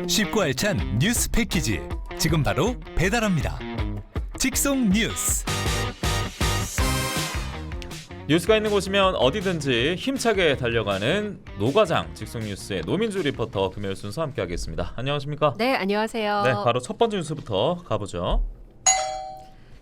쉽고 알찬 뉴스 패키지 지금 바로 배달합니다. 직송 뉴스. 뉴스가 있는 곳이면 어디든지 힘차게 달려가는 노과장 직송뉴스의 노민주 리포터 금요일 순서 함께하겠습니다. 안녕하십니까? 네, 안녕하세요. 네, 바로 첫 번째 뉴스부터 가보죠.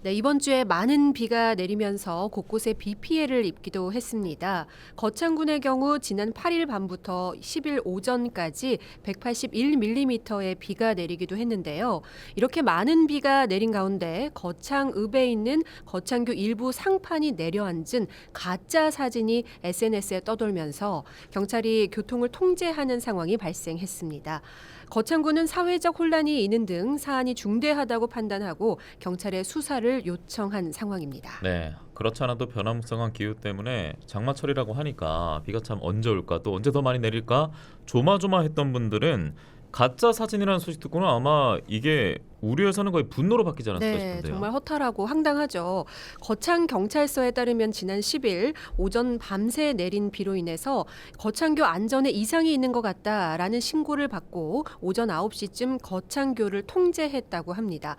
네, 이번 주에 많은 비가 내리면서 곳곳에 비 피해를 입기도 했습니다. 거창군의 경우 지난 8일 밤부터 10일 오전까지 181mm의 비가 내리기도 했는데요. 이렇게 많은 비가 내린 가운데 거창읍에 있는 거창교 일부 상판이 내려앉은 가짜 사진이 SNS에 떠돌면서 경찰이 교통을 통제하는 상황이 발생했습니다. 거창군은 사회적 혼란이 있는 등 사안이 중대하다고 판단하고 경찰에 수사를 요청한 상황입니다. 네, 그렇지 않아도 변화무쌍한 기후 때문에 장마철이라고 하니까 비가 참 언제 올까 또 언제 더 많이 내릴까 조마조마했던 분들은 가짜 사진이라는 소식 듣고는 아마 이게 우려에서는 거의 분노로 바뀌지 않았을까 네, 싶은데요. 정말 허탈하고 황당하죠. 거창 경찰서에 따르면 지난 10일 오전 밤새 내린 비로 인해서 거창교 안전에 이상이 있는 것 같다라는 신고를 받고 오전 9시쯤 거창교를 통제했다고 합니다.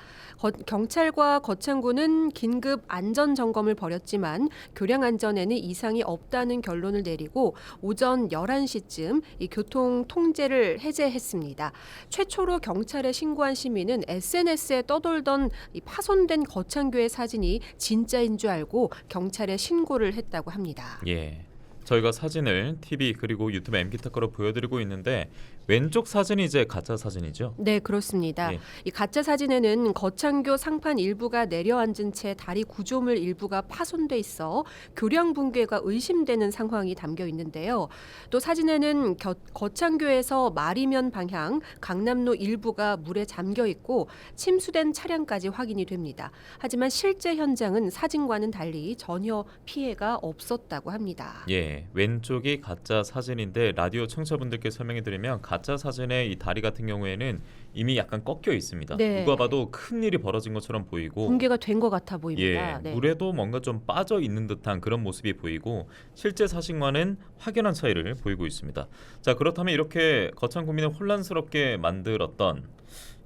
경찰과 거창구는 긴급 안전 점검을 벌였지만 교량 안전에는 이상이 없다는 결론을 내리고 오전 11시쯤 이 교통 통제를 해제했습니다. 최초로 경찰에 신고한 시민은 SNS에 떠돌던 이 파손된 거창교의 사진이 진짜인 줄 알고 경찰에 신고를 했다고 합니다. 예, 저희가 사진을 TV 그리고 유튜브 MKTV로 보여드리고 있는데 왼쪽 사진이 이제 가짜 사진이죠? 네, 그렇습니다. 예. 이 가짜 사진에는 거창교 상판 일부가 내려앉은 채 다리 구조물 일부가 파손돼 있어 교량 붕괴가 의심되는 상황이 담겨 있는데요. 또 사진에는 거창교에서 마리면 방향 강남로 일부가 물에 잠겨 있고 침수된 차량까지 확인이 됩니다. 하지만 실제 현장은 사진과는 달리 전혀 피해가 없었다고 합니다. 예, 왼쪽이 가짜 사진인데 라디오 청취자분들께 설명해 드리면 가짜 사진의 이 다리 같은 경우에는 이미 약간 꺾여 있습니다. 네. 누가 봐도 큰 일이 벌어진 것처럼 보이고 붕괴가 된 것 같아 보입니다. 예, 네. 물에도 뭔가 좀 빠져 있는 듯한 그런 모습이 보이고 실제 사진과는 확연한 차이를 보이고 있습니다. 자, 그렇다면 이렇게 거창 국민을 혼란스럽게 만들었던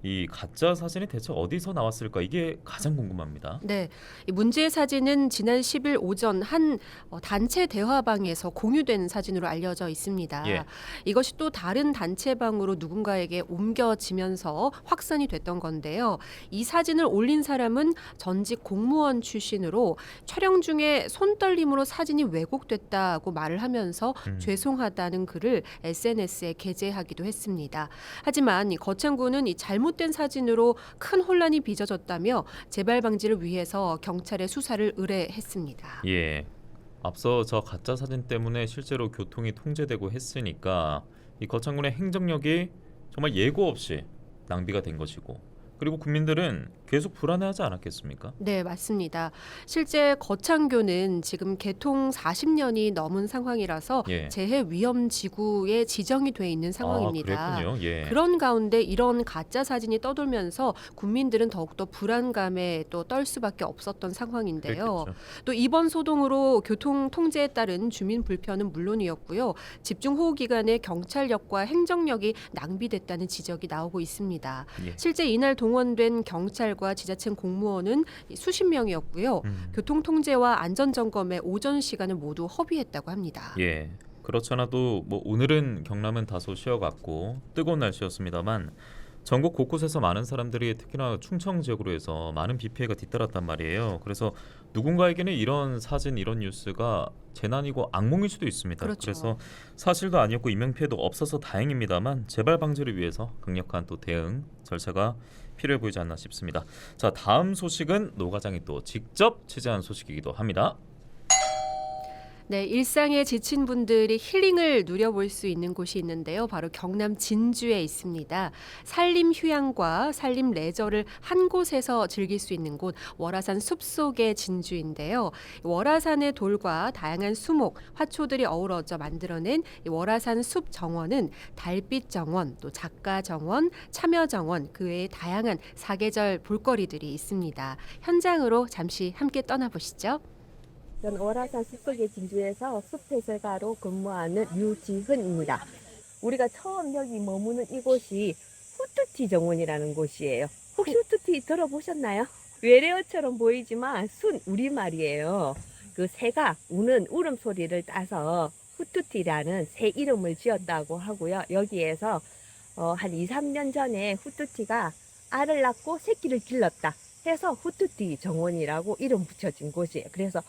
이 가짜 사진이 대체 어디서 나왔을까? 이게 가장 궁금합니다. 네, 이 문제의 사진은 지난 10일 오전 한 단체 대화방에서 공유된 사진으로 알려져 있습니다. 예. 이것이 또 다른 단체방으로 누군가에게 옮겨지면서 확산이 됐던 건데요. 이 사진을 올린 사람은 전직 공무원 출신으로 촬영 중에 손떨림으로 사진이 왜곡됐다고 말을 하면서 죄송하다는 글을 SNS에 게재하기도 했습니다. 하지만 이 거창구는 이 잘못된 사진으로 큰 혼란이 빚어졌다며 재발 방지를 위해서 경찰에 수사를 의뢰했습니다. 예. 앞서 저 가짜 사진 때문에 실제로 교통이 통제되고 했으니까 이 거창군의 행정력이 정말 예고 없이 낭비가 된 것이고 그리고 국민들은 계속 불안해하지 않았겠습니까? 네, 맞습니다. 실제 거창교는 지금 개통 40년이 넘은 상황이라서 예. 재해 위험 지구에 지정이 돼 있는 상황입니다. 아, 그랬군요. 예. 그런 가운데 이런 가짜 사진이 떠돌면서 국민들은 더욱더 불안감에 또 떨 수밖에 없었던 상황인데요. 그랬겠죠. 또 이번 소동으로 교통 통제에 따른 주민 불편은 물론이었고요. 집중호우 기간에 경찰력과 행정력이 낭비됐다는 지적이 나오고 있습니다. 예. 실제 이날 동원된 경찰과 지자체 공무원은 수십 명이었고요. 교통 통제와 안전 점검에 오전 시간을 모두 허비했다고 합니다. 예. 그렇잖아도 뭐 오늘은 경남은 다소 쉬어갔고 뜨거운 날씨였습니다만 전국 곳곳에서 많은 사람들이 특히나 충청 지역으로 해서 많은 비 피해가 뒤따랐단 말이에요. 그래서 누군가에게는 이런 사진, 이런 뉴스가 재난이고 악몽일 수도 있습니다. 그렇죠. 그래서 사실도 아니었고 인명 피해도 없어서 다행입니다만 재발 방지를 위해서 강력한 또 대응 절차가 필요해 보이지 않나 싶습니다. 자, 다음 소식은 노과장이 또 직접 취재한 소식이기도 합니다. 네, 일상에 지친 분들이 힐링을 누려볼 수 있는 곳이 있는데요. 바로 경남 진주에 있습니다. 산림 휴양과 산림 레저를 한 곳에서 즐길 수 있는 곳 월화산 숲속의 진주인데요. 월화산의 돌과 다양한 수목, 화초들이 어우러져 만들어낸 이 월화산 숲 정원은 달빛 정원, 또 작가 정원, 참여 정원, 그 외에 다양한 사계절 볼거리들이 있습니다. 현장으로 잠시 함께 떠나보시죠. 저는 월화산 숲속의 진주에서 숲해설가로 근무하는 유지훈입니다. 우리가 처음 여기 머무는 이곳이 후투티 정원이라는 곳이에요. 혹시 후투티 들어보셨나요? 외래어처럼 보이지만 순 우리말이에요. 그 새가 우는 울음소리를 따서 후투티라는 새 이름을 지었다고 하고요. 여기에서 한 2, 3년 전에 후투티가 알을 낳고 새끼를 길렀다 해서 후투티 정원이라고 이름 붙여진 곳이에요. 그래서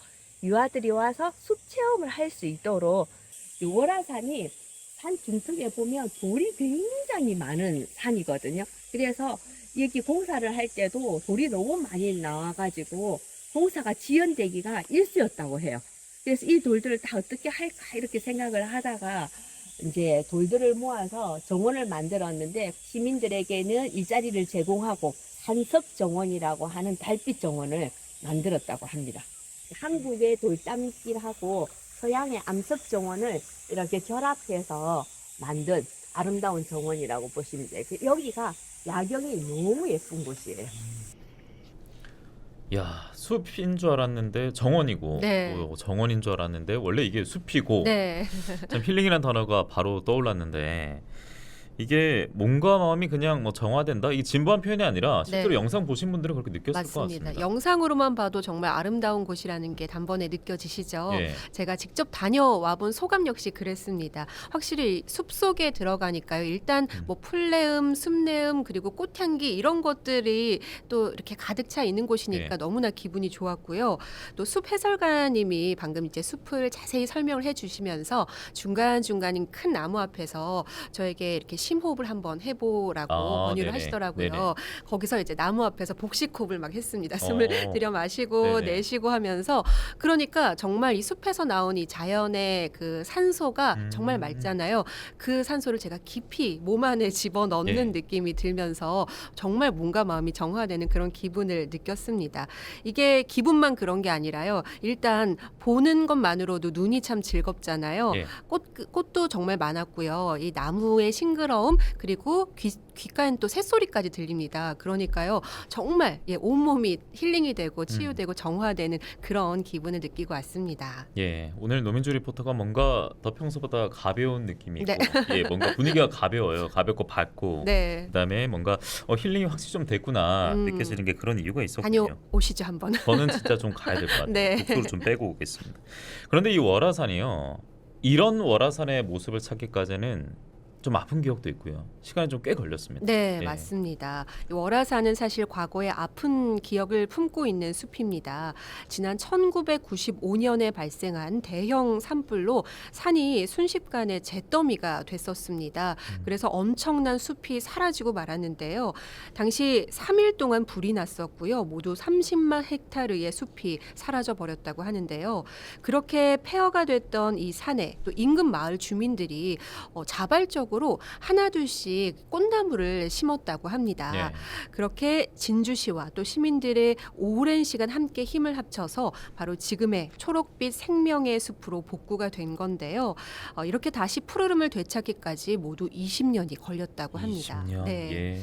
유아들이 와서 숲 체험을 할 수 있도록 이 월화산이 산 중턱에 보면 돌이 굉장히 많은 산이거든요. 그래서 여기 공사를 할 때도 돌이 너무 많이 나와가지고 공사가 지연되기가 일쑤였다고 해요. 그래서 이 돌들을 다 어떻게 할까 이렇게 생각을 하다가 이제 돌들을 모아서 정원을 만들었는데 시민들에게는 일자리를 제공하고 산석 정원이라고 하는 달빛 정원을 만들었다고 합니다. 한국의 돌담길하고 서양의 암석 정원을 이렇게 결합해서 만든 아름다운 정원이라고 보시면 돼요. 여기가 야경이 너무 예쁜 곳이에요. 야, 숲인 줄 알았는데 정원이고 네. 또 정원인 줄 알았는데 원래 이게 숲이고 네. 참 힐링이라는 단어가 바로 떠올랐는데 이게 몸과 마음이 그냥 뭐 정화된다 이게 진부한 표현이 아니라 실제로 네. 영상 보신 분들은 그렇게 느꼈을 것 맞습니다. 같습니다. 영상으로만 봐도 정말 아름다운 곳이라는 게 단번에 느껴지시죠. 예. 제가 직접 다녀와 본 소감 역시 그랬습니다. 확실히 숲속에 들어가니까요. 일단 뭐 풀내음, 숲내음 그리고 꽃향기 이런 것들이 또 이렇게 가득 차 있는 곳이니까 예. 너무나 기분이 좋았고요. 또 숲 해설가님이 방금 이제 숲을 자세히 설명을 해주시면서 중간중간 큰 나무 앞에서 저에게 이렇게 심호흡을 한번 해보라고 권유를 네네. 하시더라고요. 네네. 거기서 이제 나무 앞에서 복식호흡을 막 했습니다. 숨을 들여 마시고 네네. 내쉬고 하면서 그러니까 정말 이 숲에서 나온 이 자연의 그 산소가 정말 맑잖아요. 그 산소를 제가 깊이 몸 안에 집어넣는 예. 느낌이 들면서 정말 몸과 마음이 정화되는 그런 기분을 느꼈습니다. 이게 기분만 그런 게 아니라요. 일단 보는 것만으로도 눈이 참 즐겁잖아요. 예. 꽃도 정말 많았고요. 이 나무의 싱그러움 그리고 귓가엔 또 새소리까지 들립니다. 그러니까요. 정말 온몸이 힐링이 되고 치유되고 정화되는 그런 기분을 느끼고 왔습니다. 예, 오늘 노민주 리포터가 뭔가 더 평소보다 가벼운 느낌이 있고 네. 예, 뭔가 분위기가 가벼워요. 가볍고 밝고 네. 그다음에 뭔가 힐링이 확실히 좀 됐구나 음. 느껴지는 게 그런 이유가 있었군요. 다녀오시죠 한번. 저는 진짜 좀 가야 될 것 같아요. 네. 독소를 좀 빼고 오겠습니다. 그런데 이 월화산이요. 이런 월화산의 모습을 찾기까지는 좀 아픈 기억도 있고요. 시간이 좀 꽤 걸렸습니다. 네, 예. 맞습니다. 이 월화산은 사실 과거의 아픈 기억을 품고 있는 숲입니다. 지난 1995년에 발생한 대형 산불로 산이 순식간에 잿더미가 됐었습니다. 그래서 엄청난 숲이 사라지고 말았는데요. 당시 3일 동안 불이 났었고요. 모두 30만 헥타르의 숲이 사라져 버렸다고 하는데요. 그렇게 폐허가 됐던 이 산에 또 인근 마을 주민들이 자발적으로 하나둘씩 꽃나무를 심었다고 합니다. 예. 그렇게 진주시와 또 시민들의 오랜 시간 함께 힘을 합쳐서 바로 지금의 초록빛 생명의 숲으로 복구가 된 건데요. 이렇게 다시 푸르름을 되찾기까지 모두 20년이 걸렸다고 합니다. 20년. 네. 예.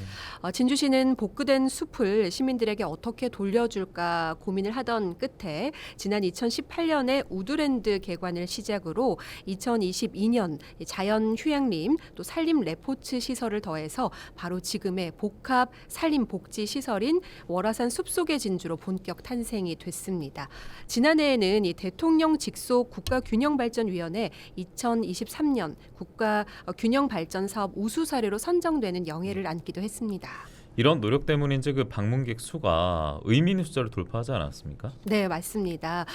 진주시는 복구된 숲을 시민들에게 어떻게 돌려줄까 고민을 하던 끝에 지난 2018년에 우드랜드 개관을 시작으로 2022년 자연휴양림 또 산림 레포츠 시설을 더해서 바로 지금의 복합 산림 복지 시설인 월화산 숲속의 진주로 본격 탄생이 됐습니다. 지난해에는 이 대통령 직속 국가균형발전위원회 2023년 국가균형발전사업 우수 사례로 선정되는 영예를 안기도 했습니다. 이런 노력 때문인지 그 방문객 수가 의미 있는 숫자를 돌파하지 않았습니까? 네, 맞습니다.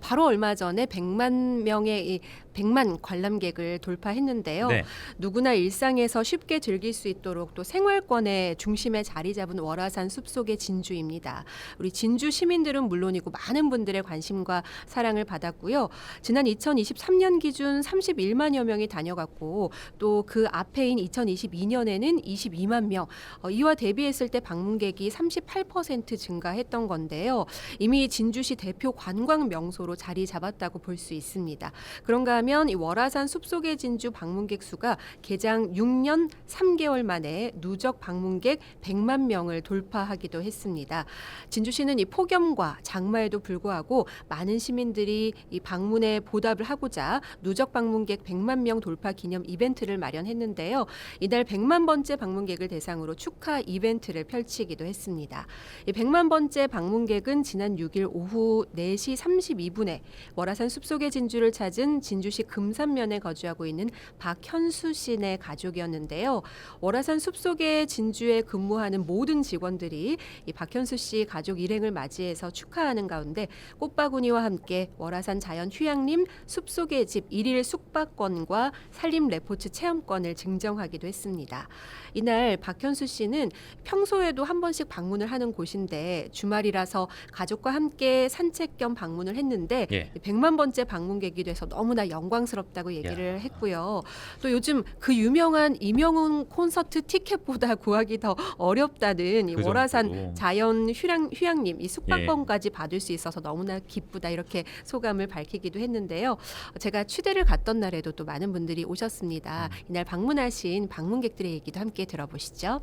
바로 얼마 전에 100만 관람객을 돌파했는데요. 네. 누구나 일상에서 쉽게 즐길 수 있도록 또 생활권의 중심에 자리 잡은 월화산 숲속의 진주입니다. 우리 진주 시민들은 물론이고 많은 분들의 관심과 사랑을 받았고요. 지난 2023년 기준 31만여 명이 다녀갔고 또 그 앞해인 2022년에는 22만 명. 이와 대비했을 때 방문객이 38% 증가했던 건데요. 이미 진주시 대표 관광 명소로 자리 잡았다고 볼 수 있습니다. 그런가 하면 이 월화산 숲속의 진주 방문객 수가 개장 6년 3개월 만에 누적 방문객 100만 명을 돌파하기도 했습니다. 진주시는 이 폭염과 장마에도 불구하고 많은 시민들이 이 방문에 보답을 하고자 누적 방문객 100만 명 돌파 기념 이벤트를 마련했는데요. 이날 100만 번째 방문객을 대상으로 축하 이벤트를 펼치기도 했습니다. 이 100만 번째 방문객은 지난 6일 오후 4시 32분에 월화산 숲속의 진주를 찾은 진주시 금산면에 거주하고 있는 박현수 씨네 가족이었는데요. 월화산 숲속의 진주에 근무하는 모든 직원들이 이 박현수 씨 가족 일행을 맞이해서 축하하는 가운데 꽃바구니와 함께 월화산 자연 휴양림 숲속의 집 1일 숙박권과 산림 레포츠 체험권을 증정하기도 했습니다. 이날 박현수 씨는 평소에도 한 번씩 방문을 하는 곳인데 주말이라서 가족과 함께 산책 겸 방문을 했는데 예. 100만 번째 방문객이 돼서 너무나 영광스럽다고 얘기를 야. 했고요. 또 요즘 그 유명한 이명웅 콘서트 티켓보다 구하기 더 어렵다는 이 그 월화산 정도로. 자연 휴양림 이 숙박권까지 받을 수 있어서 너무나 기쁘다 이렇게 소감을 밝히기도 했는데요. 제가 취재를 갔던 날에도 또 많은 분들이 오셨습니다. 이날 방문하신 방문객들의 얘기도 함께 들어보시죠.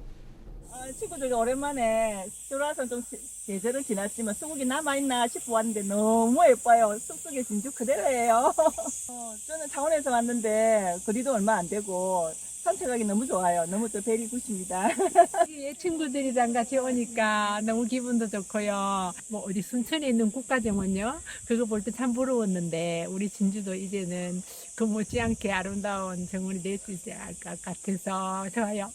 친구들이 오랜만에 들어와서 좀 계절은 지났지만 수국이 남아있나 싶어 왔는데 너무 예뻐요. 숲속의 진주 그대로예요. 저는 창원에서 왔는데 거리도 얼마 안 되고 산책하기 너무 좋아요. 너무 또 벨이 굿입니다. 친구들이랑 같이 오니까 너무 기분도 좋고요. 뭐 어디 순천에 있는 국가정원요. 그거 볼 때 참 부러웠는데 우리 진주도 이제는 그 못지않게 아름다운 정원이 될 수 있을 것 같아서 좋아요.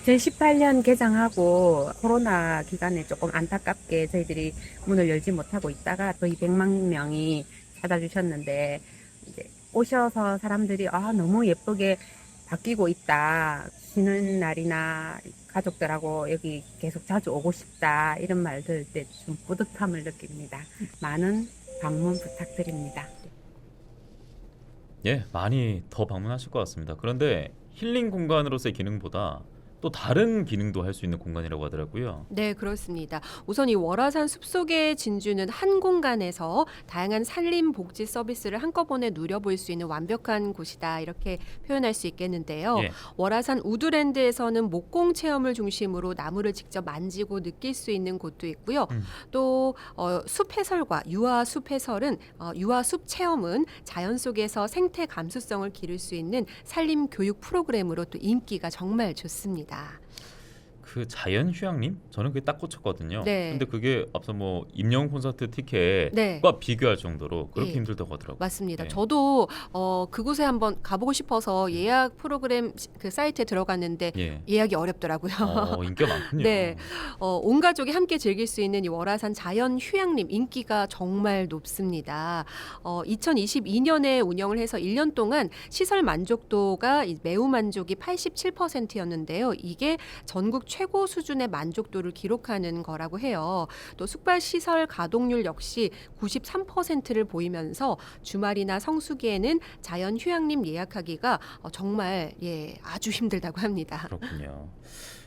2018년 개장하고 코로나 기간에 조금 안타깝게 저희들이 문을 열지 못하고 있다가 거의 100만 명이 찾아주셨는데 이제 오셔서 사람들이 너무 예쁘게 바뀌고 있다. 쉬는 날이나 가족들하고 여기 계속 자주 오고 싶다. 이런 말 들을 때 좀 뿌듯함을 느낍니다. 많은 방문 부탁드립니다. 예, 많이 더 방문하실 것 같습니다. 그런데 힐링 공간으로서의 기능보다 또 다른 기능도 할 수 있는 공간이라고 하더라고요. 네, 그렇습니다. 우선 이 월화산 숲속의 진주는 한 공간에서 다양한 산림 복지 서비스를 한꺼번에 누려볼 수 있는 완벽한 곳이다. 이렇게 표현할 수 있겠는데요. 예. 월화산 우드랜드에서는 목공 체험을 중심으로 나무를 직접 만지고 느낄 수 있는 곳도 있고요. 또 숲 해설과 유화 숲 해설은 유화 숲 체험은 자연 속에서 생태 감수성을 기를 수 있는 산림 교육 프로그램으로 또 인기가 정말 좋습니다. 그 자연 휴양림? 저는 그게 딱 꽂혔거든요. 네. 근데 그게 앞서 뭐 임영웅 콘서트 티켓과 네. 비교할 정도로 그렇게 예. 힘들다고 하더라고요. 맞습니다. 네. 저도 그곳에 한번 가보고 싶어서 예약 프로그램 그 사이트에 들어갔는데 예. 예약이 어렵더라고요. 인기가 많군요. 네. 온 가족이 함께 즐길 수 있는 이 월화산 자연 휴양림 인기가 정말 높습니다. 2022년에 운영을 해서 1년 동안 시설 만족도가 매우 만족이 87%였는데요. 이게 전국 최고 수준의 만족도를 기록하는 거라고 해요. 또 숙박 시설 가동률 역시 93%를 보이면서 주말이나 성수기에는 자연 휴양림 예약하기가 정말 아주 힘들다고 합니다. 그렇군요.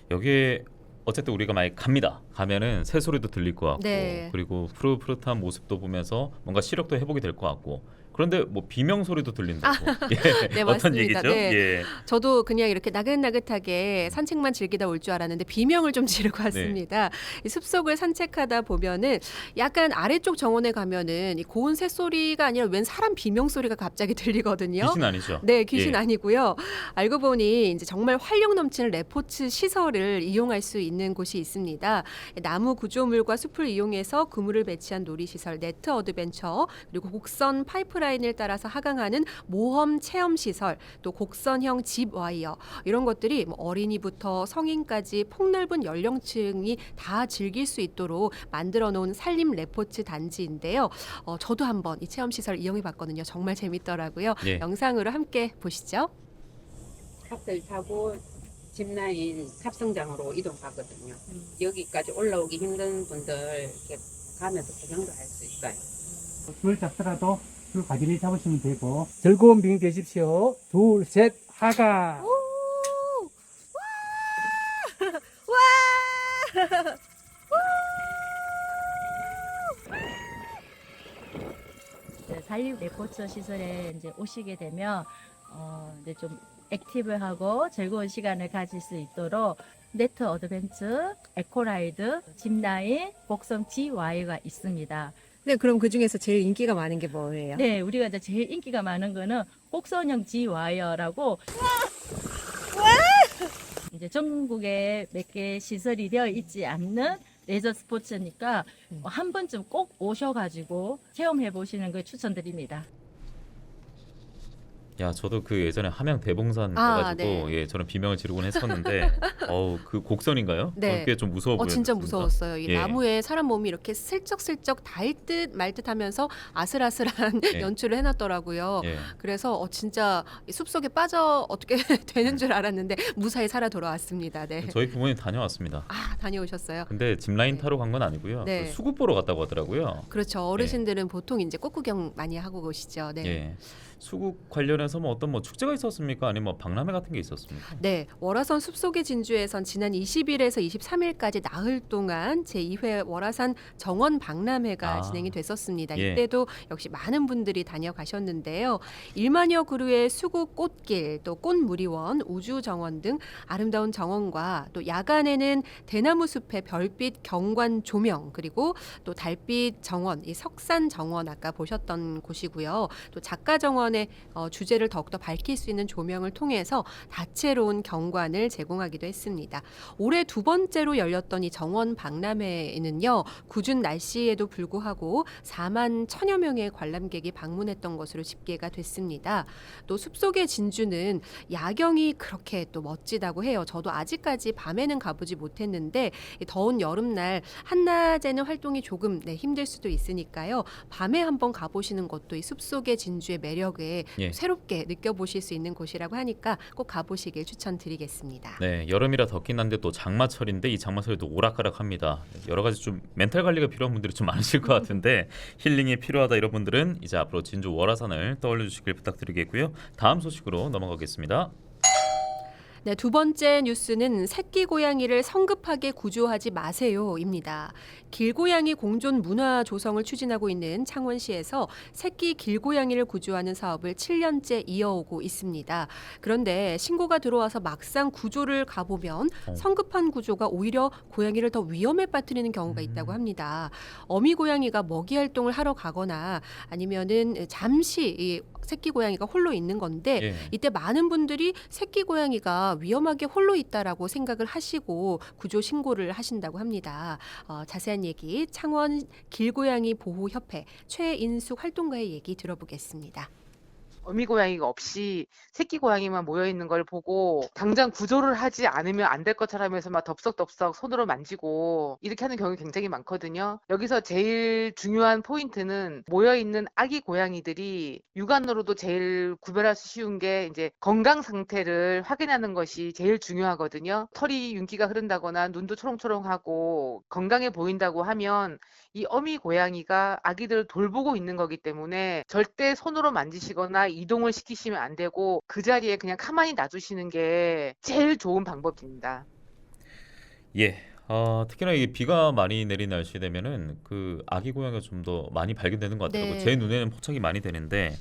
여기에 어쨌든 우리가 만약 갑니다. 가면은 새소리도 들릴 것 같고 네. 그리고 푸릇푸릇한 모습도 보면서 뭔가 시력도 회복이 될 것 같고 그런데 뭐 비명 소리도 들린다고. 예. 네, 어떤 맞습니다. 얘기죠? 네. 예. 저도 그냥 이렇게 나긋나긋하게 산책만 즐기다 올 줄 알았는데 비명을 좀 지르고 왔습니다. 이 숲속을 산책하다 보면은 약간 아래쪽 정원에 가면은 이 고운 새소리가 아니라 웬 사람 비명 소리가 갑자기 들리거든요. 귀신 아니죠? 네, 귀신 예. 아니고요. 알고 보니 이제 정말 활력 넘치는 레포츠 시설을 이용할 수 있는 곳이 있습니다. 나무 구조물과 숲을 이용해서 그물을 배치한 놀이시설 네트 어드벤처 그리고 곡선 파이프라인을 따라서 하강하는 모험 체험 시설 또 곡선형 집 와이어 이런 것들이 뭐 어린이부터 성인까지 폭넓은 연령층이 다 즐길 수 있도록 만들어 놓은 산림 레포츠 단지인데요. 저도 한번 이 체험 시설 이용해 봤거든요. 정말 재밌더라고요. 예. 영상으로 함께 보시죠. 탑들 타고 짚라인 탑승장으로 이동하거든요. 여기까지 올라오기 힘든 분들 이렇게 가면서 구경도 할 수 있어요. 줄 잡더라도 줄 가지를 잡으시면 되고 즐거운 비행 되십시오. 둘, 셋, 하가. 자유 레포츠 시설에 이제 오시게 되면 이제 좀 액티브하고 즐거운 시간을 가질 수 있도록 네트 어드벤처, 에코라이드, 짚라인, 곡성 GY가 있습니다. 네, 그럼 그 중에서 제일 인기가 많은 게 뭐예요? 네, 우리가 이제 제일 인기가 많은 거는 곡선형 GY라고 이제 전국에 몇 개 시설이 되어 있지 않는 레저 스포츠니까 한 번쯤 꼭 오셔가지고 체험해 보시는 걸 추천드립니다. 야, 저도 그 예전에 함양 대봉산 아, 가가지고 네. 예, 저는 비명을 지르곤 했었는데 그 곡선인가요? 네. 꽤 좀 무서워 보였습니다. 진짜 무서웠어요. 이 예. 나무에 사람 몸이 이렇게 슬쩍슬쩍 닿을 듯 말 듯 하면서 아슬아슬한 예. 연출을 해놨더라고요. 예. 그래서 진짜 이 숲속에 빠져 어떻게 되는 줄 알았는데 무사히 살아 돌아왔습니다. 네. 저희 부모님 다녀왔습니다. 아, 다녀오셨어요? 근데 짚라인 네. 타러 간 건 아니고요. 네. 그 수국 보러 갔다고 하더라고요. 그렇죠. 어르신들은 보통 이제 꽃구경 많이 하고 오시죠. 네. 예. 수국 관련해서 뭐 어떤 뭐 축제가 있었습니까? 아니면 뭐 박람회 같은 게 있었습니까? 네, 월화산 숲속의 진주에선 지난 20일에서 23일까지 나흘 동안 제2회 월화산 정원 박람회가 아. 진행이 됐었습니다. 예. 이때도 역시 많은 분들이 다녀가셨는데요. 1만여 그루의 수국 꽃길, 또 꽃무리원, 우주정원 등 아름다운 정원과 또 야간에는 대나무 숲의 별빛 경관 조명, 그리고 또 달빛 정원, 이 석산 정원 아까 보셨던 곳이고요. 또 작가 정원의 주제를 더욱더 밝힐 수 있는 조명을 통해서 다채로운 경관을 제공하기도 했습니다. 올해 두 번째로 열렸던 이 정원 박람회에는요, 궂은 날씨에도 불구하고 4만 1천여 명의 관람객이 방문했던 것으로 집계가 됐습니다. 또 숲속의 진주는 야경이 그렇게 또 멋지다고 해요. 저도 아직까지 밤에는 가보지 못했는데 이 더운 여름날 한낮에는 활동이 조금 힘들 수도 있으니까요. 밤에 한번 가보시는 것도 이 숲속의 진주의 매력을 예. 새롭게 느껴보실 수 있는 곳이라고 하니까 꼭 가보시길 추천드리겠습니다. 네, 여름이라 덥긴 한데 또 장마철인데 이 장마철에도 오락가락합니다. 여러 가지 좀 멘탈 관리가 필요한 분들이 좀 많으실 것 같은데 힐링이 필요하다 이런 분들은 이제 앞으로 진주 월화산을 떠올려 주시길 부탁드리겠고요. 다음 소식으로 넘어가겠습니다. 네, 두 번째 뉴스는 새끼 고양이를 성급하게 구조하지 마세요입니다. 길고양이 공존 문화 조성을 추진하고 있는 창원시에서 새끼 길고양이를 구조하는 사업을 7년째 이어오고 있습니다. 그런데 신고가 들어와서 막상 구조를 가보면 성급한 구조가 오히려 고양이를 더 위험에 빠뜨리는 경우가 있다고 합니다. 어미 고양이가 먹이 활동을 하러 가거나 아니면은 잠시 이 새끼 고양이가 홀로 있는 건데 예. 이때 많은 분들이 새끼 고양이가 위험하게 홀로 있다라고 생각을 하시고 구조 신고를 하신다고 합니다. 자세한 얘기 창원 길고양이 보호협회 최인숙 활동가의 얘기 들어보겠습니다. 어미 고양이가 없이 새끼 고양이만 모여 있는 걸 보고 당장 구조를 하지 않으면 안 될 것처럼 하면서 막 덥석덥석 손으로 만지고 이렇게 하는 경우가 굉장히 많거든요. 여기서 제일 중요한 포인트는 모여 있는 아기 고양이들이 육안으로도 제일 구별할 수 쉬운 게 이제 건강 상태를 확인하는 것이 제일 중요하거든요. 털이 윤기가 흐른다거나 눈도 초롱초롱하고 건강해 보인다고 하면 이 어미 고양이가 아기들을 돌보고 있는 거기 때문에 절대 손으로 만지시거나 이동을 시키시면 안 되고 그 자리에 그냥 가만히 놔두시는 게 제일 좋은 방법입니다. 예. 특히나 이게 비가 많이 내린 날씨 되면은 그 아기 고양이가 좀 더 많이 발견되는 것 같더라고요. 네. 제 눈에는 포착이 많이 되는데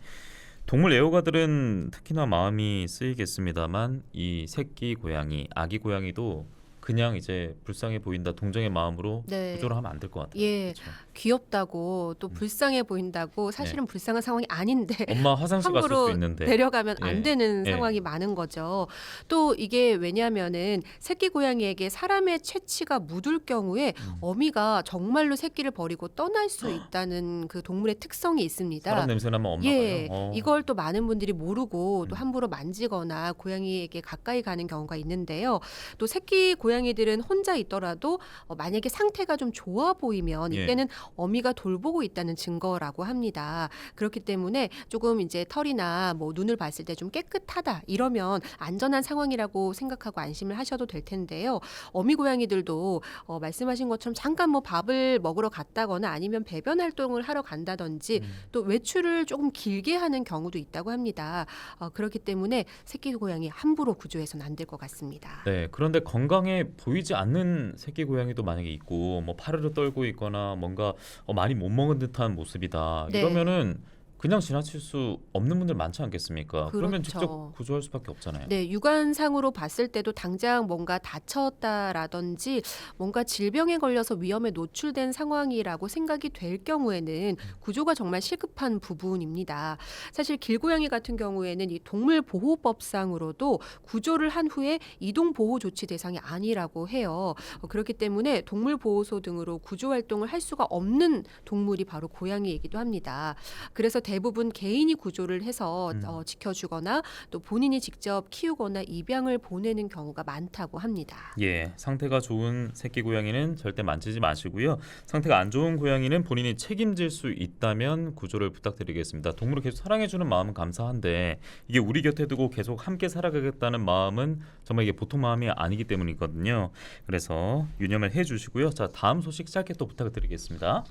동물 애호가들은 특히나 마음이 쓰이겠습니다만 이 새끼 고양이, 아기 고양이도 그냥 이제 불쌍해 보인다 동정의 마음으로 네. 구조를 하면 안 될 것 같아요. 예, 그렇죠? 귀엽다고 또 불쌍해 보인다고 사실은 불쌍한 상황이 아닌데 엄마 화장실 갔을 수 함부로 있는데 데려가면 예. 안 되는 예. 상황이 많은 거죠. 또 이게 왜냐하면은 새끼 고양이에게 사람의 채취가 묻을 경우에 어미가 정말로 새끼를 버리고 떠날 수 있다는 그 동물의 특성이 있습니다. 사람 냄새 나면 엄마가요. 예, 이걸 또 많은 분들이 모르고 또 음. 함부로 만지거나 고양이에게 가까이 가는 경우가 있는데요. 또 새끼 고양이들은 혼자 있더라도 만약에 상태가 좀 좋아 보이면 예. 이때는 어미가 돌보고 있다는 증거라고 합니다. 그렇기 때문에 조금 이제 털이나 뭐 눈을 봤을 때 좀 깨끗하다 이러면 안전한 상황이라고 생각하고 안심을 하셔도 될 텐데요. 어미 고양이들도 말씀하신 것처럼 잠깐 뭐 밥을 먹으러 갔다거나 아니면 배변 활동을 하러 간다든지 또 외출을 조금 길게 하는 경우도 있다고 합니다. 그렇기 때문에 새끼 고양이 함부로 구조해서는 안 될 것 같습니다. 네, 그런데 건강해 보이지 않는 새끼 고양이도 만약에 있고 뭐 파르르 떨고 있거나 뭔가 많이 못 먹은 듯한 모습이다. 네. 이러면은 그냥 지나칠 수 없는 분들 많지 않겠습니까? 그러면 그렇죠. 직접 구조할 수밖에 없잖아요. 네, 육안상으로 봤을 때도 당장 뭔가 다쳤다라든지 뭔가 질병에 걸려서 위험에 노출된 상황이라고 생각이 될 경우에는 구조가 정말 시급한 부분입니다. 사실 길고양이 같은 경우에는 이 동물보호법상으로도 구조를 한 후에 이동보호 조치 대상이 아니라고 해요. 그렇기 때문에 동물보호소 등으로 구조활동을 할 수가 없는 동물이 바로 고양이이기도 합니다. 그래서 대부분 개인이 구조를 해서 지켜주거나 또 본인이 직접 키우거나 입양을 보내는 경우가 많다고 합니다. 예, 상태가 좋은 새끼 고양이는 절대 만지지 마시고요. 상태가 안 좋은 고양이는 본인이 책임질 수 있다면 구조를 부탁드리겠습니다. 동물을 계속 사랑해주는 마음은 감사한데 이게 우리 곁에 두고 계속 함께 살아가겠다는 마음은 정말 이게 보통 마음이 아니기 때문이거든요. 그래서 유념을 해주시고요. 자, 다음 소식 짧게 또 부탁드리겠습니다.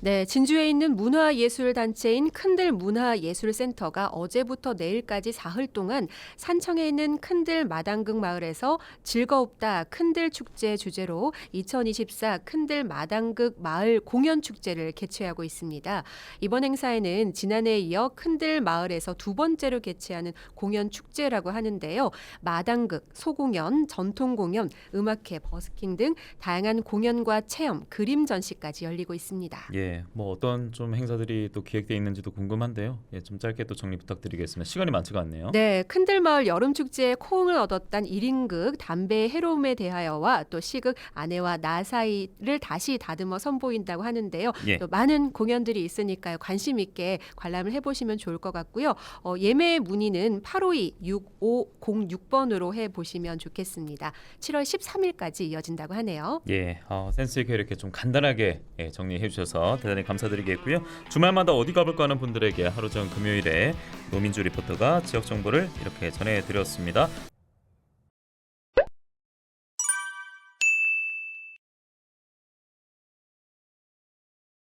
네, 진주에 있는 문화예술단체인 큰들 문화예술센터가 어제부터 내일까지 사흘 동안 산청에 있는 큰들 마당극 마을에서 즐겁다 큰들 축제 주제로 2024 큰들 마당극 마을 공연 축제를 개최하고 있습니다. 이번 행사에는 지난해에 이어 큰들 마을에서 두 번째로 개최하는 공연 축제라고 하는데요. 마당극, 소공연, 전통공연, 음악회, 버스킹 등 다양한 공연과 체험, 그림 전시까지 열리고 있습니다. 예, 뭐 어떤 좀 행사들이 또 기획되어 있는지도 궁금한데요. 예, 좀 짧게 또 정리 부탁드리겠습니다. 시간이 많지가 않네요. 네, 큰들마을 여름축제에 코응을 얻었던 1인극 담배의 해로움에 대하여와 또 시극 아내와 나 사이를 다시 다듬어 선보인다고 하는데요. 예. 또 많은 공연들이 있으니까요. 관심 있게 관람을 해보시면 좋을 것 같고요. 예매 문의는 852-6506번으로 해보시면 좋겠습니다. 7월 13일까지 이어진다고 하네요. 예, 센스 있게 이렇게 좀 간단하게 정리해 주셔서 대단히 감사드리겠고요. 주말마다 어디 가볼까 하는 분들에게 하루 전 금요일에 노민주 리포터가 지역 정보를 이렇게 전해드렸습니다.